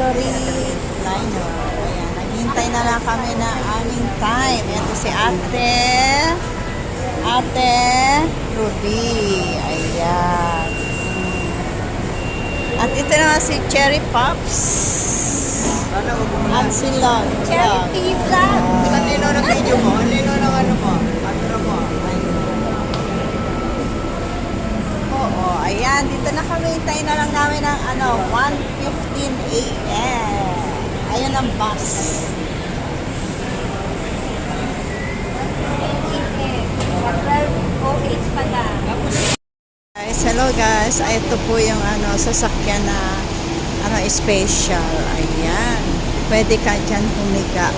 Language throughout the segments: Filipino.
luxury liner. Ayan, naghihintay na lang kami na aming time. Ito si Ate Ruby. Ayan. At ito na si Cherry Pops. At si Lon. Cherry Pea Vlog. Ang lino ng video mo? Ang lino ng ano mo? Ano mo? Oo, ayan. Dito na kami. Hintayin na lang namin ng 1:15 a.m. Ayan ang bus. Guys, hello guys. Ito po yung sasakyan na special. Ayan. Pwede ka dyan humiga.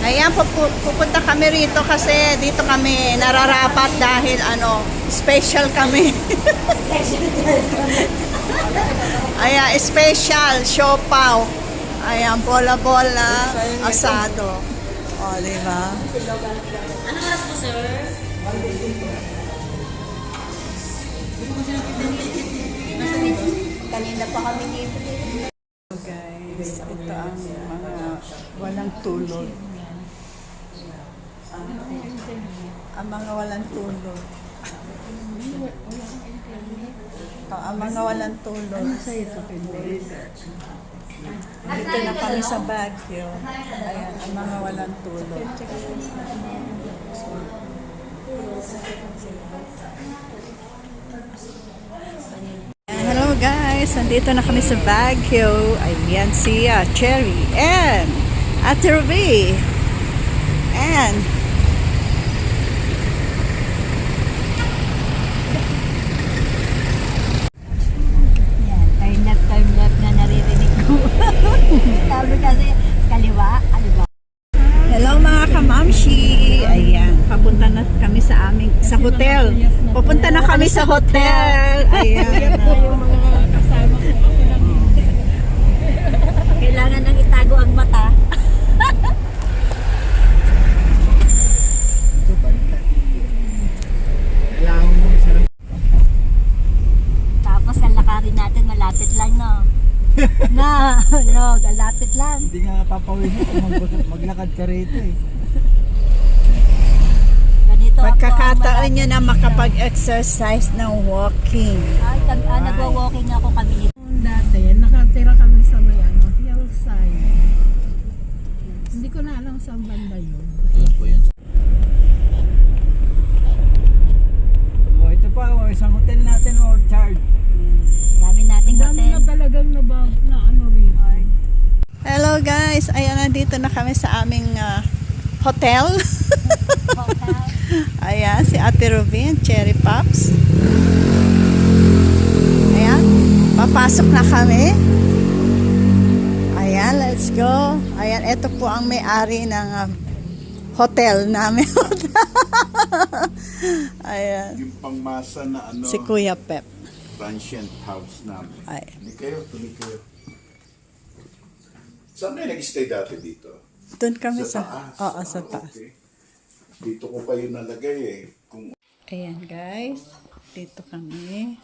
Ayan, pupunta kami rito kasi dito kami nararapat dahil special kami. Ayan, special, siopaw. Ayan, bola-bola, asado. O, diba? Ano oras po, sir? Kanina pa kami dito. Guys, ito ang mga walang tulog. Ang mga walang tulog. Ang mga walang tulog. Dito na kami sa Baguio. Ayan, ang mga walang tulog. Hello guys, nandito na kami sa Baguio. Ayan si Cherry and Ate Ruby. And Time left na naririnig ko. Sabi kasi, kaliwa. hello mga kamamshi. Ayan, papunta na kami sa hotel. Papunta na kami sa hotel. Ayan. Kailangan nang itago ang mata. Tapos ang lakarin natin malapit lang, no? Malapit lang. Hindi nga papawisin kung maglakad ka rito eh. Ganito Pagkakataon nyo na makapag-exercise ng walking. nagwa-walking ako kami. Dati, nakatira kami sa may hillside. Hindi ko na alam saan banda yun. Oh, ito pa, isang hotel natin, Orchard. Dami nating Dami hotel. na talagang na ano rin. Hello guys, ayan, nandito na kami sa aming hotel. Ayan, si Ate Ruby and Cherry Pops. Ayan, papasok na kami. Ayan, let's go. Ayan, ito po ang may-ari ng hotel namin. Ayan, Yung pangmasa na si Kuya Pep. transient house namin. Ay. Tuloy kayo. Saan kayo nag-stay dati dito? Doon kami sa taas? Oo, sa taas. Okay. Dito ko kayo nalagay eh. Kung Ayan guys, dito kami.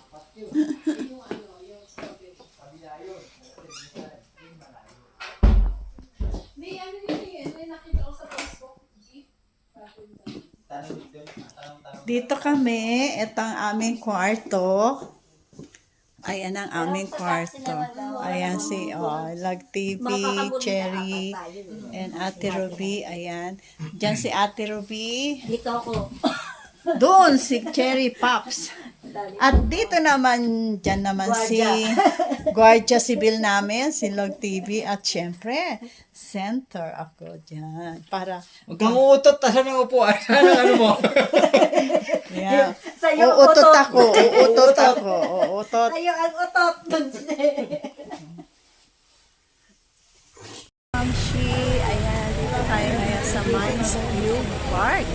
Dito kami, ito ang aming kwarto. Ayan ang aming kwarto. Ayan si Lag TV, Cherry, and Ate Ruby. Ayan. Diyan si Ate Ruby. Dito ako. Doon si Cherry Pops. At dito naman, dyan naman si Guardia Civil namin, si Log TV. At syempre, center ako dyan. Para, Huwag kang uutot, tasan ang upuan. Ano mo? yeah. Sa'yo ang Uutot utot. ako, uutot ako, uutot. Sa'yo ang utot. Mamshi, ayan. Wines View Park.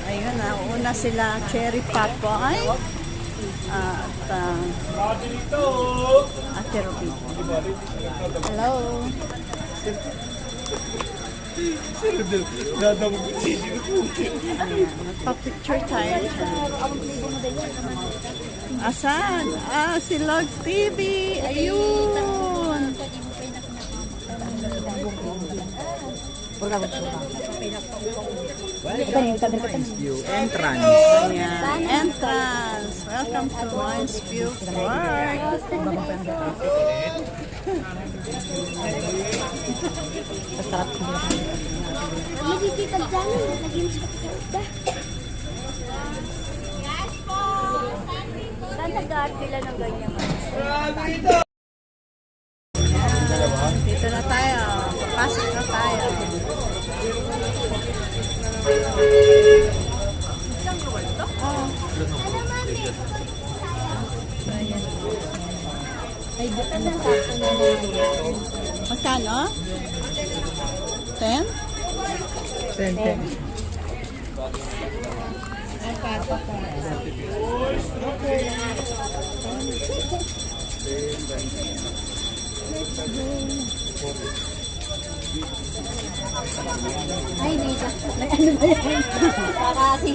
Ayun na, una sila Cherry Papoy at Ate Ruby. Hello. Ayan, magpa-picture tayo dyan. Asan? Si Log TV. Ayun. Entrance. Ayan, entrance. Welcome to Wines View Park. Magkikita dyan. Naging sakit. Saan nag-art nila ng ganyan? Dito na tayo. Papasok na tayo. Magkano? 10? 10. Ay, dito. Ano ba yan? Kakasi.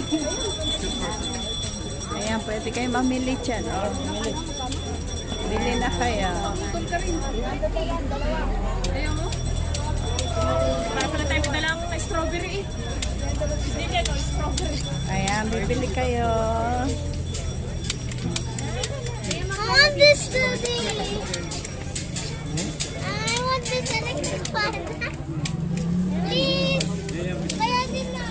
Ayan, pwede kayo mamili dyan. Oh. Bili na kayo. Ayan, bibili kayo. I want this today. I want this electric fan. Please. Kaya din na.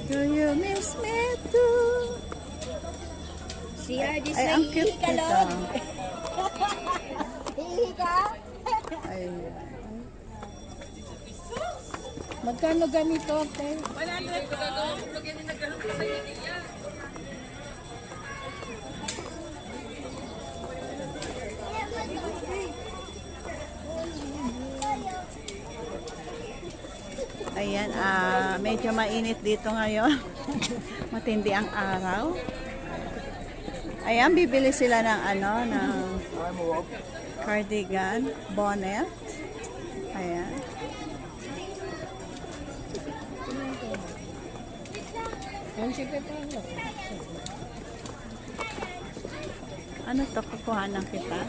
Do you miss me too? CR this Ay, ang cute ka, nito. Lord. Hihi ka? Ayan. Magkano ganito, te? Ayan, medyo mainit dito ngayon. Matindi ang araw. Ayan, bibili sila ng ng cardigan, bonnet. Ayan. Ano to? Kukuhanan kita?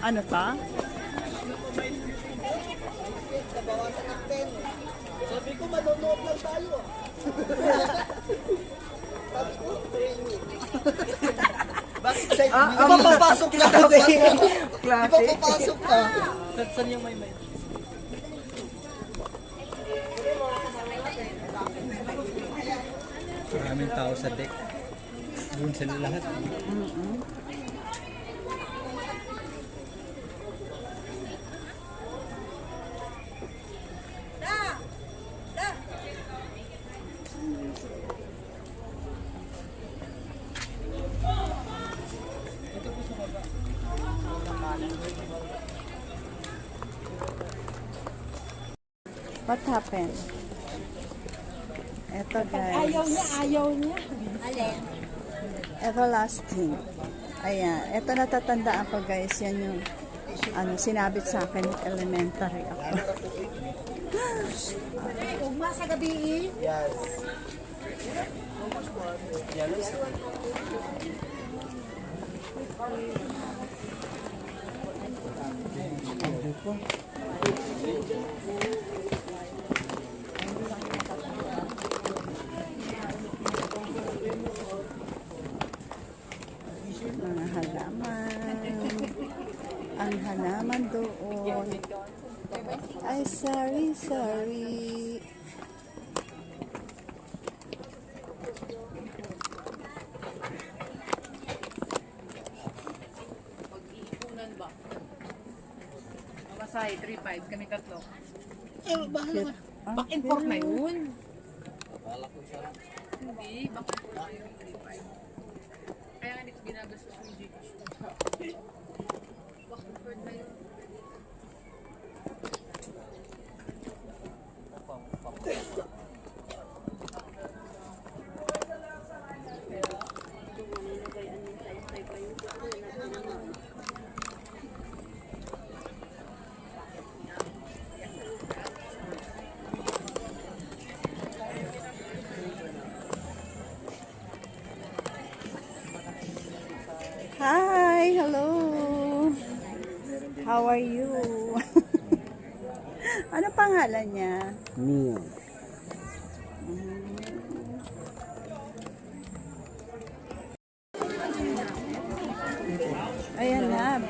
Ano to? Sabi ko, manonood lang tayo. Sabi ko, bakit sa'yo? Di ba papasok ka kasi? Di ba papasok ka? Saan yung may? Maraming tao sa deck. Doon sila lahat. What happened? Eto guys. Ayaw niya. Alin? Everlasting. Ayan. Ito natatandaan ko guys. Yan yung sinabit sa akin elementary ako. Ugma sa gabi. Yes. Mga halaman. Ang halaman doon. Ay, sorry. Masay, 3-5, kami tatlo. Eh, bahala ka. Back and forth na yun. Hindi, baka na yung 3.5. Kaya nga hindi ko ginagastos yung Gcash. Baka na yun. Hi, hello. How are you? Ano pangalan niya? Mia. Ayan na.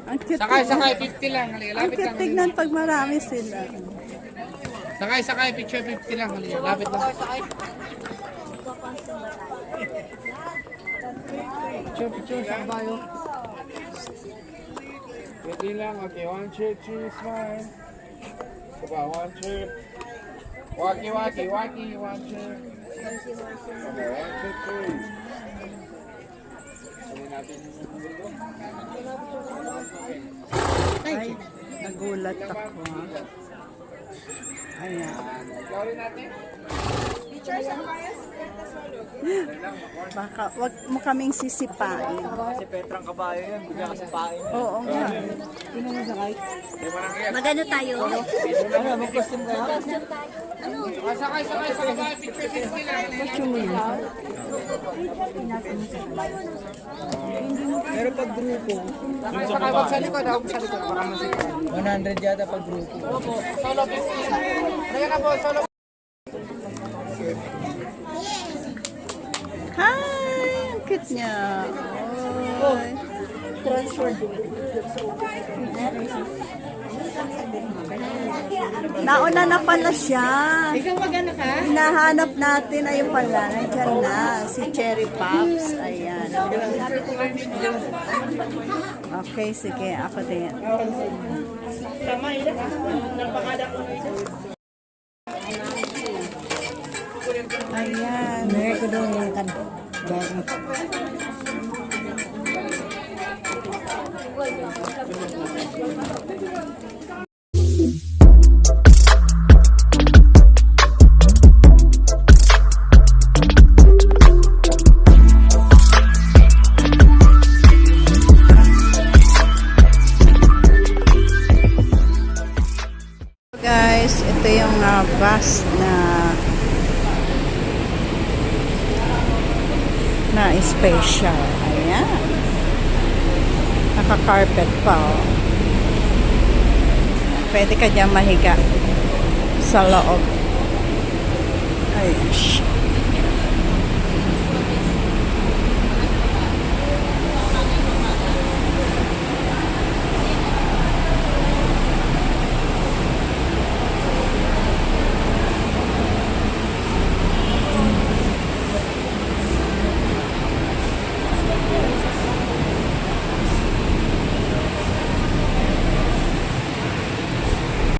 Ang cute. Sakay, 50 lang. Halika, Ang lapit cute lang. tignan pag marami sila. Sakay, picture 50 lang. Halika, lapit lang. Picture, saan ba yun? 50 lang, okay. 1, 2, 3, smile. Saba, 1, 2. Waki, 1, 2. Okay, 1, 2, 3. Sabihin natin yung mundo. Ay, nagulat ako. Ha? Ayan. Gawin natin. Baka wag mo kaming sisipain. Si Petrang kabayo yan, bigla kasi pain. Oo nga. Magano tayo? Ano, may question ka? Sakay, picture 50 lang. Pero pag grupo, Sakay, wag sa likod. Huwag sa likod. Para masikip. 100 yata pag grupo. Solo 50 lang. Kaya na po, solo. Hi! Ang cute niya. Oy. Nauna na pala siya. Ikaw magano ka? Hinahanap natin, ayun pala, nandiyan na, si Cherry Pops. Ayan. Okay, sige, ako din. Ayan. Meron ko doon yung kan. Guys, ito yung bus na special. Ayan. Naka-carpet pa, oh. Pwede ka dyan mahiga sa loob. Ayan.